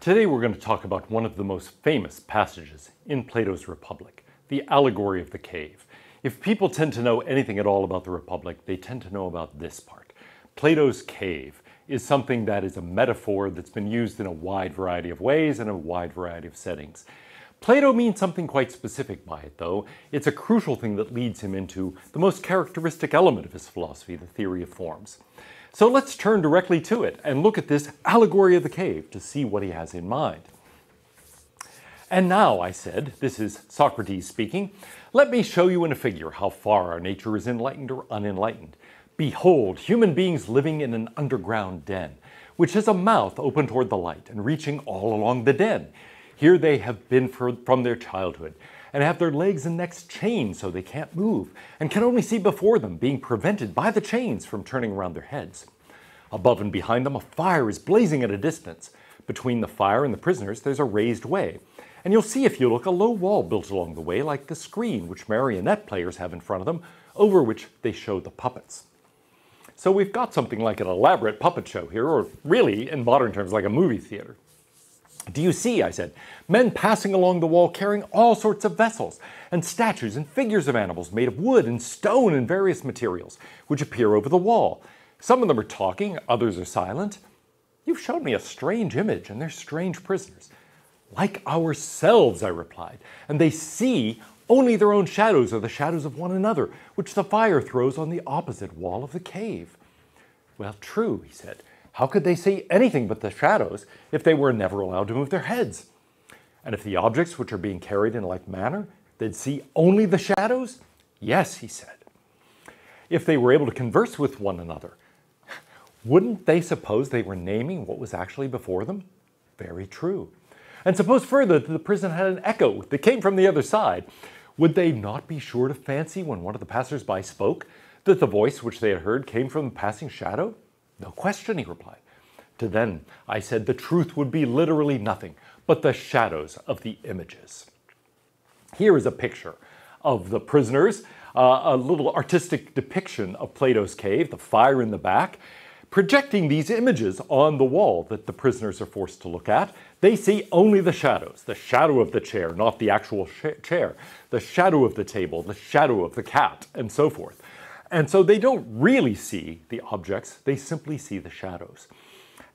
Today we're going to talk about one of the most famous passages in Plato's Republic, the Allegory of the Cave. If people tend to know anything at all about the Republic, they tend to know about this part. Plato's cave is something that is a metaphor that's been used in a wide variety of ways and a wide variety of settings. Plato means something quite specific by it, though. It's a crucial thing that leads him into the most characteristic element of his philosophy, the theory of forms. So let's turn directly to it and look at this allegory of the cave to see what he has in mind. And now, I said, this is Socrates speaking, let me show you in a figure how far our nature is enlightened or unenlightened. Behold, human beings living in an underground den, which has a mouth open toward the light and reaching all along the den. Here they have been from their childhood, and have their legs and necks chained so they can't move, and can only see before them, being prevented by the chains from turning around their heads. Above and behind them, a fire is blazing at a distance. Between the fire and the prisoners, there's a raised way. And you'll see if you look a low wall built along the way, like the screen which marionette players have in front of them, over which they show the puppets. So we've got something like an elaborate puppet show here, or really, in modern terms, like a movie theater. Do you see, I said, men passing along the wall carrying all sorts of vessels, and statues and figures of animals made of wood and stone and various materials, which appear over the wall. Some of them are talking, others are silent. You've shown me a strange image, and they're strange prisoners. Like ourselves, I replied, and they see only their own shadows or the shadows of one another, which the fire throws on the opposite wall of the cave. Well, true, he said. How could they see anything but the shadows if they were never allowed to move their heads? And if the objects which are being carried in like manner, they'd see only the shadows? Yes, he said. If they were able to converse with one another, wouldn't they suppose they were naming what was actually before them? Very true. And suppose further that the prison had an echo that came from the other side. Would they not be sure to fancy when one of the passers-by spoke that the voice which they had heard came from the passing shadow? No question, he replied. To them, I said, the truth would be literally nothing but the shadows of the images. Here is a picture of the prisoners, a little artistic depiction of Plato's cave, the fire in the back, projecting these images on the wall that the prisoners are forced to look at. They see only the shadow of the chair, not the actual chair, the shadow of the table, the shadow of the cat, and so forth. And so they don't really see the objects, they simply see the shadows.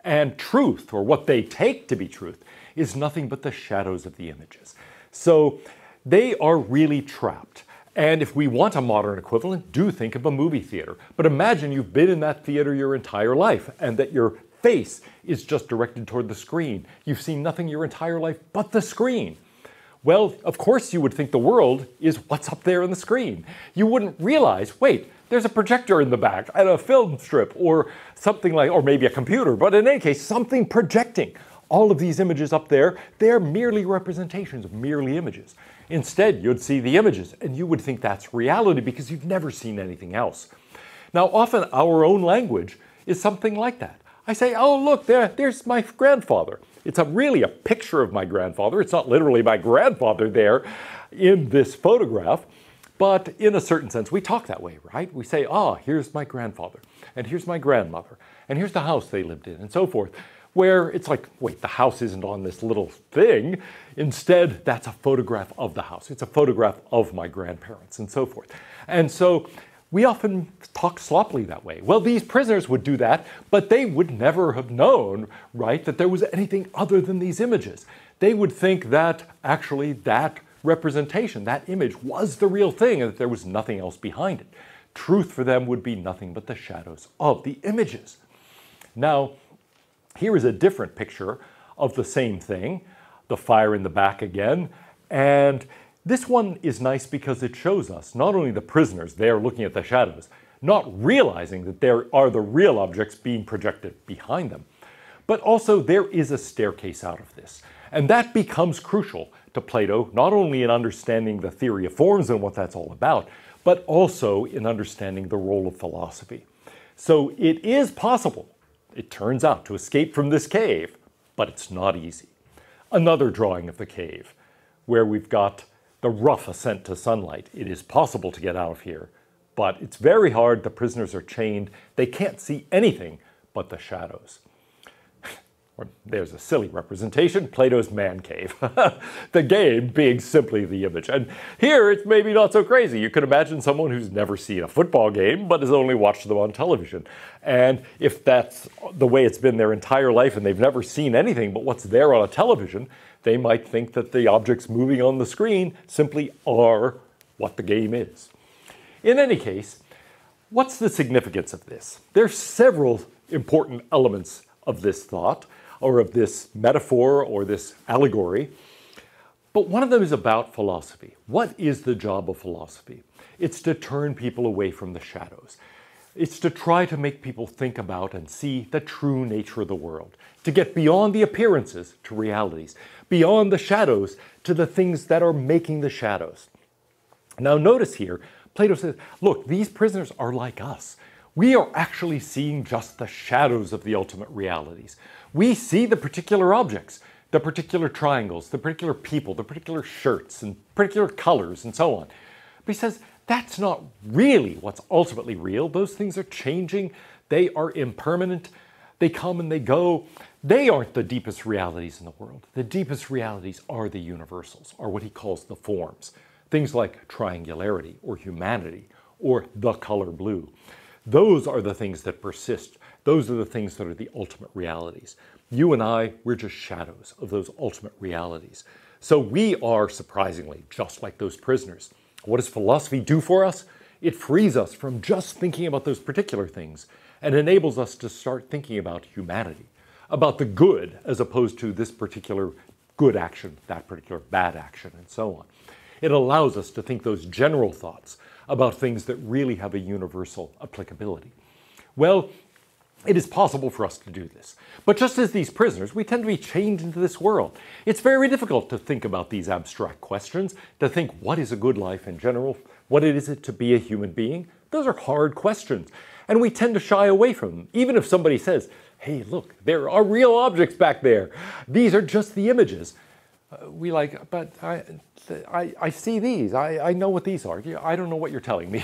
And truth, or what they take to be truth, is nothing but the shadows of the images. So they are really trapped. And if we want a modern equivalent, do think of a movie theater. But imagine you've been in that theater your entire life and that your face is just directed toward the screen. You've seen nothing your entire life but the screen. Well, of course you would think the world is what's up there on the screen. You wouldn't realize, wait, there's a projector in the back and a film strip or something like, or maybe a computer, but in any case, something projecting all of these images up there. They're merely representations of merely images. Instead, you'd see the images and you would think that's reality because you've never seen anything else. Now, often our own language is something like that. I say, oh, look, there's my grandfather. It's really a picture of my grandfather. It's not literally my grandfather there in this photograph, but in a certain sense, we talk that way, right? We say, here's my grandfather, and here's my grandmother, and here's the house they lived in, and so forth, where it's like, wait, the house isn't on this little thing. Instead, that's a photograph of the house. It's a photograph of my grandparents, and so forth. And so we often talk sloppily that way. Well, these prisoners would do that, but they would never have known, right, that there was anything other than these images. They would think that actually that representation, that image, was the real thing and that there was nothing else behind it. Truth for them would be nothing but the shadows of the images. Now, here is a different picture of the same thing, the fire in the back again, and this one is nice because it shows us not only the prisoners there looking at the shadows, not realizing that there are the real objects being projected behind them, but also there is a staircase out of this. And that becomes crucial to Plato, not only in understanding the theory of forms and what that's all about, but also in understanding the role of philosophy. So it is possible, it turns out, to escape from this cave, but it's not easy. Another drawing of the cave, where we've got the rough ascent to sunlight. It is possible to get out of here, but it's very hard. The prisoners are chained. They can't see anything but the shadows. Or there's a silly representation, Plato's man cave. The game being simply the image. And here it's maybe not so crazy. You could imagine someone who's never seen a football game but has only watched them on television. And if that's the way it's been their entire life and they've never seen anything but what's there on a television, they might think that the objects moving on the screen simply are what the game is. In any case, what's the significance of this? There's several important elements of this thought, or of this metaphor, or this allegory. But one of them is about philosophy. What is the job of philosophy? It's to turn people away from the shadows. It's to try to make people think about and see the true nature of the world, to get beyond the appearances to realities, beyond the shadows to the things that are making the shadows. Now notice here, Plato says, look, these prisoners are like us. We are actually seeing just the shadows of the ultimate realities. We see the particular objects, the particular triangles, the particular people, the particular shirts, and particular colors, and so on. But he says, that's not really what's ultimately real. Those things are changing. They are impermanent. They come and they go. They aren't the deepest realities in the world. The deepest realities are the universals, are what he calls the forms. Things like triangularity, or humanity, or the color blue. Those are the things that persist. Those are the things that are the ultimate realities. You and I, we're just shadows of those ultimate realities. So we are, surprisingly, just like those prisoners. What does philosophy do for us? It frees us from just thinking about those particular things and enables us to start thinking about humanity, about the good as opposed to this particular good action, that particular bad action, and so on. It allows us to think those general thoughts about things that really have a universal applicability. Well, it is possible for us to do this. But just as these prisoners, we tend to be chained into this world. It's very difficult to think about these abstract questions, to think what is a good life in general, what is it to be a human being. Those are hard questions, and we tend to shy away from them. Even if somebody says, hey, look, there are real objects back there. These are just the images. We like, but I see these. I know what these are. I don't know what you're telling me.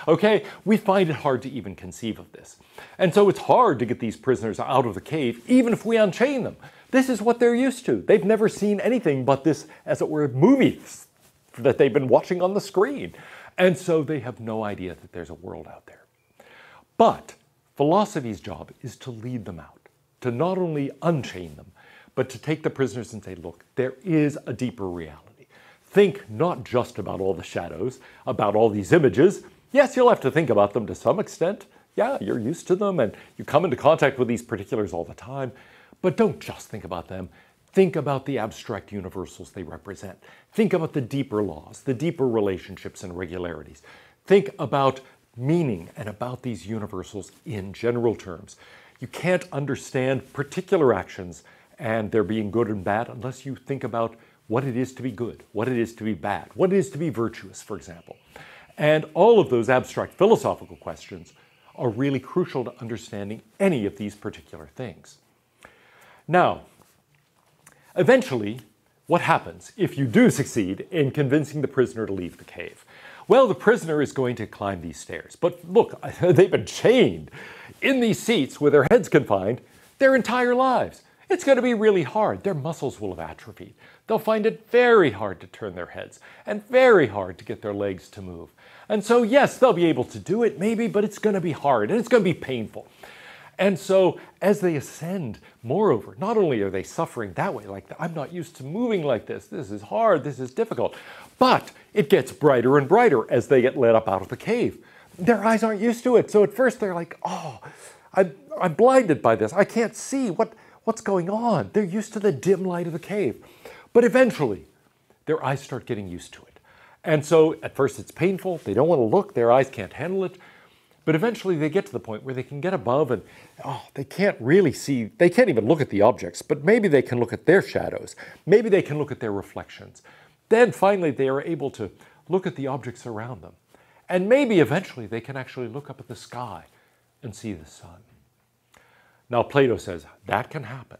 Okay? We find it hard to even conceive of this. And so it's hard to get these prisoners out of the cave, even if we unchain them. This is what they're used to. They've never seen anything but this, as it were, movies that they've been watching on the screen. And so they have no idea that there's a world out there. But philosophy's job is to lead them out, to not only unchain them, but to take the prisoners and say, look, there is a deeper reality. Think not just about all the shadows, about all these images. Yes, you'll have to think about them to some extent. Yeah, you're used to them and you come into contact with these particulars all the time. But don't just think about them. Think about the abstract universals they represent. Think about the deeper laws, the deeper relationships and regularities. Think about meaning and about these universals in general terms. You can't understand particular actions and they're being good and bad unless you think about what it is to be good, what it is to be bad, what it is to be virtuous, for example. And all of those abstract philosophical questions are really crucial to understanding any of these particular things. Now, eventually, what happens if you do succeed in convincing the prisoner to leave the cave? Well, the prisoner is going to climb these stairs. But look, they've been chained in these seats with their heads confined their entire lives. It's going to be really hard. Their muscles will have atrophied. They'll find it very hard to turn their heads and very hard to get their legs to move. And so, yes, they'll be able to do it maybe, but it's going to be hard and it's going to be painful. And so as they ascend, moreover, not only are they suffering that way, like, I'm not used to moving like this is hard, this is difficult, but it gets brighter and brighter as they get led up out of the cave. Their eyes aren't used to it. So at first they're like, oh, I'm blinded by this. I can't see what's going on. They're used to the dim light of the cave. But eventually, their eyes start getting used to it. And so at first it's painful. They don't want to look. Their eyes can't handle it. But eventually they get to the point where they can get above and they can't really see. They can't even look at the objects, but maybe they can look at their shadows. Maybe they can look at their reflections. Then finally they are able to look at the objects around them. And maybe eventually they can actually look up at the sky and see the sun. Now Plato says that can happen,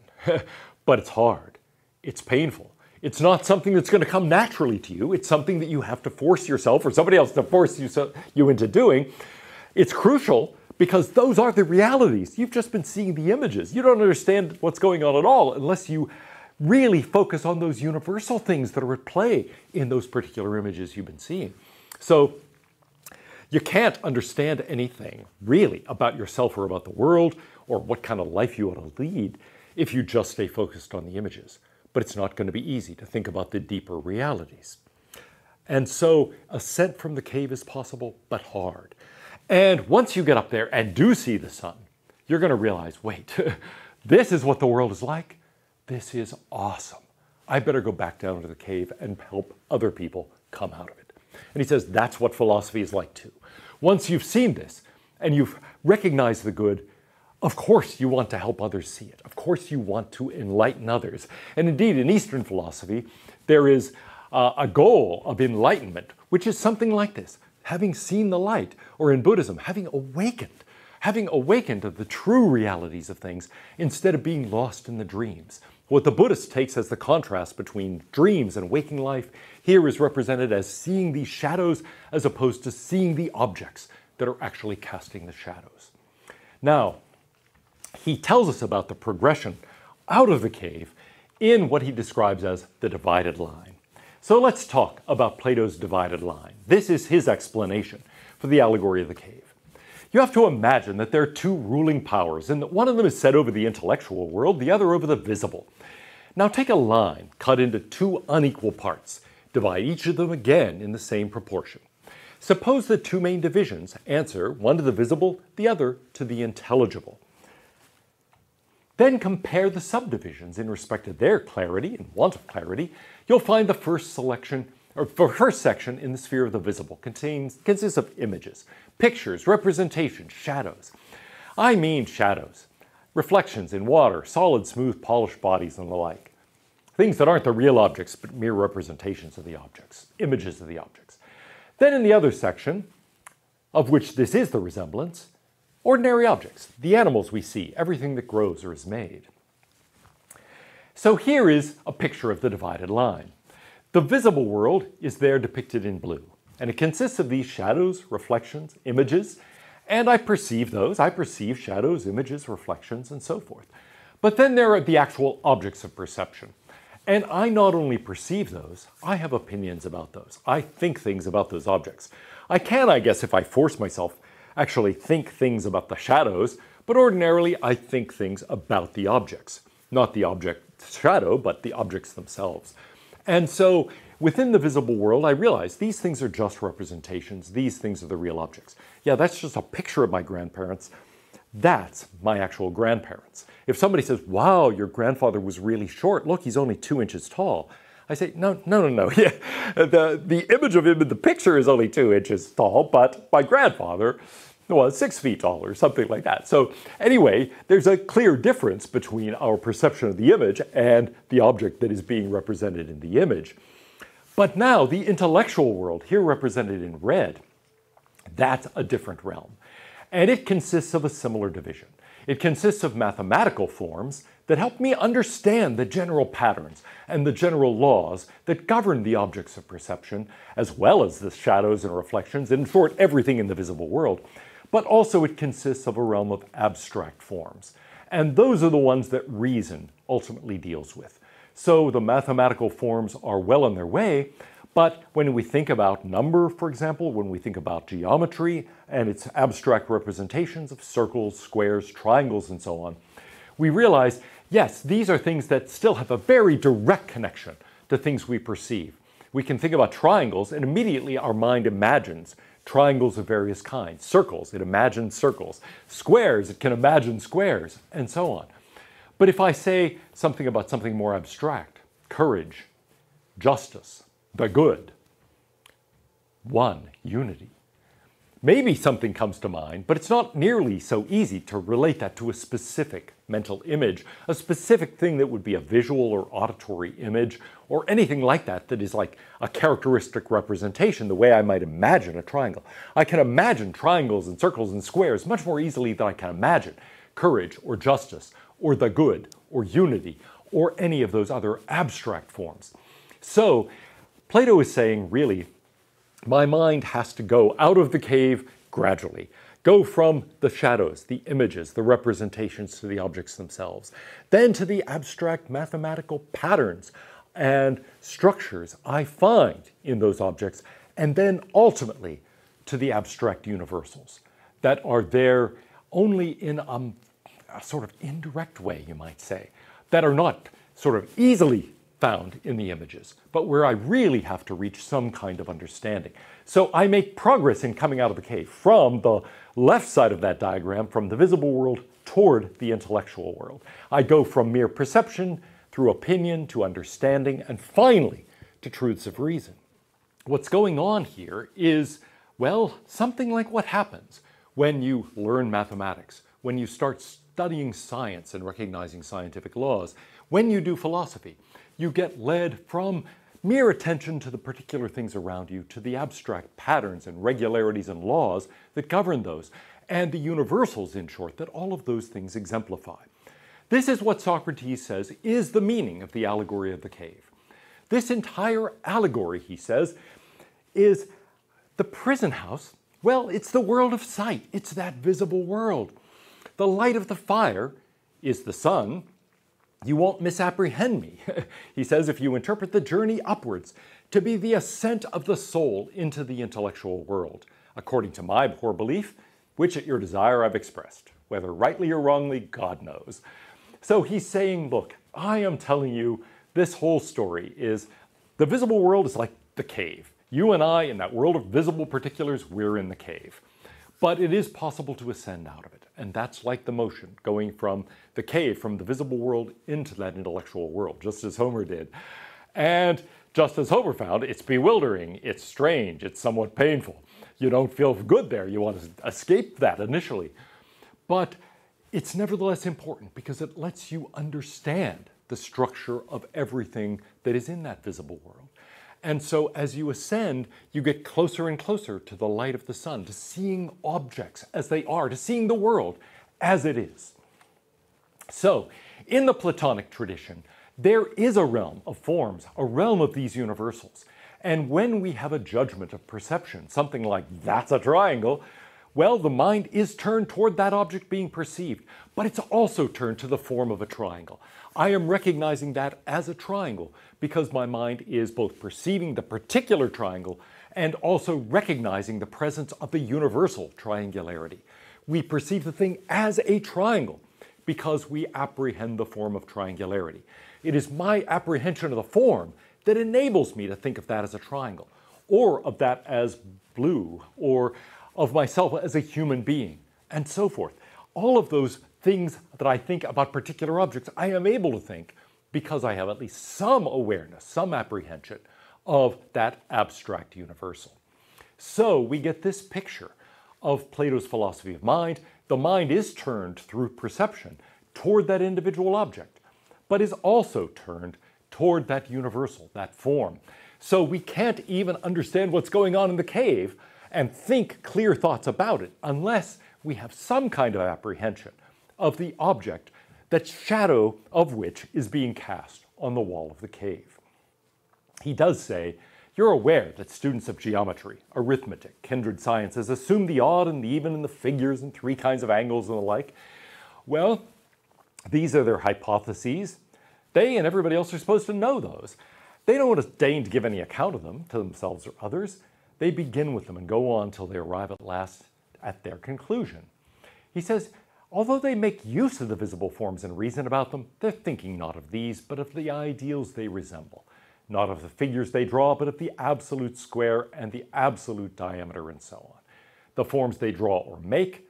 but it's hard. It's painful. It's not something that's going to come naturally to you. It's something that you have to force yourself or somebody else to force you into doing. It's crucial, because those are the realities. You've just been seeing the images. You don't understand what's going on at all unless you really focus on those universal things that are at play in those particular images you've been seeing. So you can't understand anything really about yourself or about the world or what kind of life you ought to lead if you just stay focused on the images. But it's not going to be easy to think about the deeper realities. And so ascent from the cave is possible, but hard. And once you get up there and do see the sun, you're going to realize, wait, this is what the world is like? This is awesome. I better go back down to the cave and help other people come out of it. And he says that's what philosophy is like too. Once you've seen this and you've recognized the good, of course you want to help others see it. Of course you want to enlighten others. And indeed, in Eastern philosophy, there is a goal of enlightenment, which is something like this: having seen the light, or in Buddhism, having awakened to the true realities of things instead of being lost in the dreams. What the Buddhist takes as the contrast between dreams and waking life here is represented as seeing these shadows as opposed to seeing the objects that are actually casting the shadows. Now, he tells us about the progression out of the cave in what he describes as the divided line. So let's talk about Plato's divided line. This is his explanation for the allegory of the cave. You have to imagine that there are two ruling powers, and that one of them is set over the intellectual world, the other over the visible. Now take a line cut into two unequal parts. Divide each of them again in the same proportion. Suppose the two main divisions answer, one to the visible, the other to the intelligible. Then compare the subdivisions in respect to their clarity and want of clarity. You'll find the first section in the sphere of the visible consists of images, pictures, representations, shadows. I mean shadows, reflections in water, solid, smooth, polished bodies, and the like. Things that aren't the real objects, but mere representations of the objects, images of the objects. Then in the other section, of which this is the resemblance, ordinary objects, the animals we see, everything that grows or is made. So here is a picture of the divided line. The visible world is there depicted in blue, and it consists of these shadows, reflections, images, and I perceive those. I perceive shadows, images, reflections, and so forth. But then there are the actual objects of perception. And I not only perceive those, I have opinions about those. I think things about those objects. I can, I guess, if I force myself, actually think things about the shadows, but ordinarily I think things about the objects. Not the object shadow, but the objects themselves. And so within the visible world, I realize these things are just representations. These things are the real objects. Yeah, that's just a picture of my grandparents. That's my actual grandparents. If somebody says, wow, your grandfather was really short, look, he's only 2 inches tall. I say, no. Yeah, the image of him in the picture is only 2 inches tall, but my grandfather was 6 feet tall or something like that. So anyway, there's a clear difference between our perception of the image and the object that is being represented in the image. But now the intellectual world, here represented in red, that's a different realm. And it consists of a similar division. It consists of mathematical forms that help me understand the general patterns and the general laws that govern the objects of perception, as well as the shadows and reflections, and in short, everything in the visible world. But also it consists of a realm of abstract forms. And those are the ones that reason ultimately deals with. So the mathematical forms are well on their way, but when we think about number, for example, when we think about geometry and its abstract representations of circles, squares, triangles, and so on, we realize, yes, these are things that still have a very direct connection to things we perceive. We can think about triangles, and immediately our mind imagines triangles of various kinds. Circles, it imagines circles. Squares, it can imagine squares, and so on. But if I say something about something more abstract, courage, justice, the good, one, unity, maybe something comes to mind, but it's not nearly so easy to relate that to a specific mental image, a specific thing that would be a visual or auditory image, or anything like that that is like a characteristic representation, the way I might imagine a triangle. I can imagine triangles and circles and squares much more easily than I can imagine courage or justice or the good or unity or any of those other abstract forms. So Plato is saying, really, my mind has to go out of the cave gradually. go from the shadows, the images, the representations to the objects themselves, then to the abstract mathematical patterns and structures I find in those objects, and then ultimately to the abstract universals that are there only in a sort of indirect way, you might say, that are not sort of easily found in the images, but where I really have to reach some kind of understanding. So I make progress in coming out of the cave from the left side of that diagram, from the visible world toward the intellectual world. I go from mere perception through opinion to understanding, and finally to truths of reason. What's going on here is, well, something like what happens when you learn mathematics, when you start studying science and recognizing scientific laws, when you do philosophy. You get led from mere attention to the particular things around you to the abstract patterns and regularities and laws that govern those, and the universals, in short, that all of those things exemplify. This is what Socrates says is the meaning of the allegory of the cave. This entire allegory, he says, is the prison house. Well, it's the world of sight. It's that visible world. The light of the fire is the sun. You won't misapprehend me. He says, if you interpret the journey upwards to be the ascent of the soul into the intellectual world, according to my poor belief, which at your desire I've expressed. Whether rightly or wrongly, God knows. So he's saying, look, I am telling you this whole story is the visible world is like the cave. You and I, in that world of visible particulars, we're in the cave. But it is possible to ascend out of it. And that's like the motion, going from the cave, from the visible world into that intellectual world, just as Homer did. And just as Homer found, it's bewildering, it's strange, it's somewhat painful. You don't feel good there. You want to escape that initially. But it's nevertheless important because it lets you understand the structure of everything that is in that visible world. And so as you ascend, you get closer and closer to the light of the sun, to seeing objects as they are, to seeing the world as it is. So, in the Platonic tradition, there is a realm of forms, a realm of these universals. And when we have a judgment of perception, something like, that's a triangle, well, the mind is turned toward that object being perceived, but it's also turned to the form of a triangle. I am recognizing that as a triangle because my mind is both perceiving the particular triangle and also recognizing the presence of the universal triangularity. We perceive the thing as a triangle because we apprehend the form of triangularity. It is my apprehension of the form that enables me to think of that as a triangle, or of that as blue, or of myself as a human being, and so forth. All of those things that I think about particular objects, I am able to think because I have at least some awareness, some apprehension of that abstract universal. So we get this picture of Plato's philosophy of mind. The mind is turned through perception toward that individual object, but is also turned toward that universal, that form. So we can't even understand what's going on in the cave and think clear thoughts about it unless we have some kind of apprehension of the object, that shadow of which is being cast on the wall of the cave. He does say, you're aware that students of geometry, arithmetic, kindred sciences assume the odd and the even in the figures and three kinds of angles and the like. Well, these are their hypotheses. They and everybody else are supposed to know those. They don't deign to give any account of them to themselves or others. They begin with them and go on till they arrive at last at their conclusion. He says, although they make use of the visible forms and reason about them, they're thinking not of these, but of the ideals they resemble. Not of the figures they draw, but of the absolute square and the absolute diameter and so on. The forms they draw or make,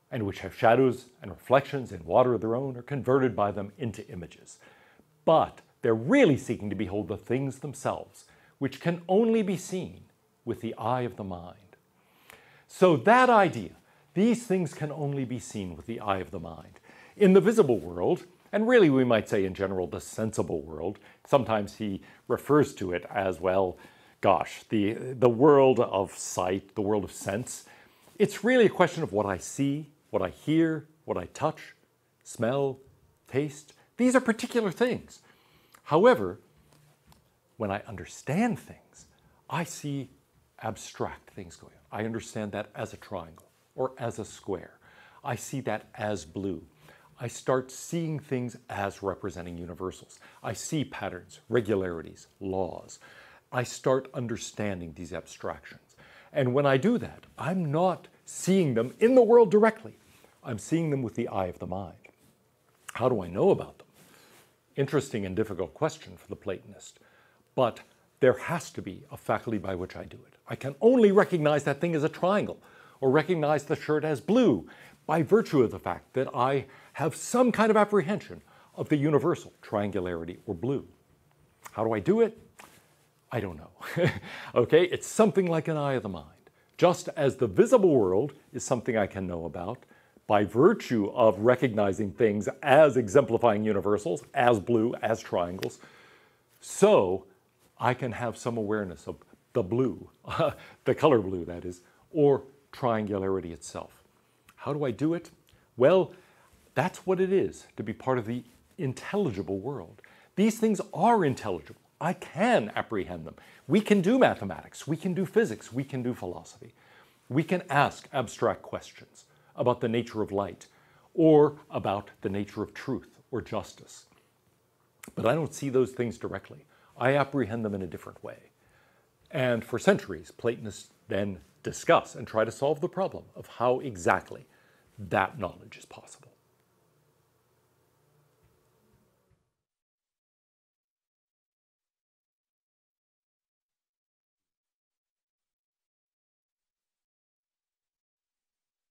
and which have shadows and reflections in water of their own, are converted by them into images. But they're really seeking to behold the things themselves, which can only be seen with the eye of the mind. So that idea, these things can only be seen with the eye of the mind. In the visible world, and really we might say in general the sensible world, sometimes he refers to it as, well, gosh, the world of sight, the world of sense. It's really a question of what I see, what I hear, what I touch, smell, taste. These are particular things. However, when I understand things, I see abstract things going on. I understand that as a triangle or as a square. I see that as blue. I start seeing things as representing universals. I see patterns, regularities, laws. I start understanding these abstractions. And when I do that, I'm not seeing them in the world directly. I'm seeing them with the eye of the mind. How do I know about them? Interesting and difficult question for the Platonist. But there has to be a faculty by which I do it. I can only recognize that thing as a triangle, or recognize the shirt as blue, by virtue of the fact that I have some kind of apprehension of the universal, triangularity, or blue. How do I do it? I don't know. Okay, it's something like an eye of the mind. Just as the visible world is something I can know about, by virtue of recognizing things as exemplifying universals, as blue, as triangles, so I can have some awareness of the blue, the color blue, that is, or triangularity itself. How do I do it? Well, that's what it is to be part of the intelligible world. These things are intelligible. I can apprehend them. We can do mathematics, we can do physics, we can do philosophy. We can ask abstract questions about the nature of light, or about the nature of truth or justice. But I don't see those things directly. I apprehend them in a different way. And for centuries, Platonists then discuss and try to solve the problem of how exactly that knowledge is possible.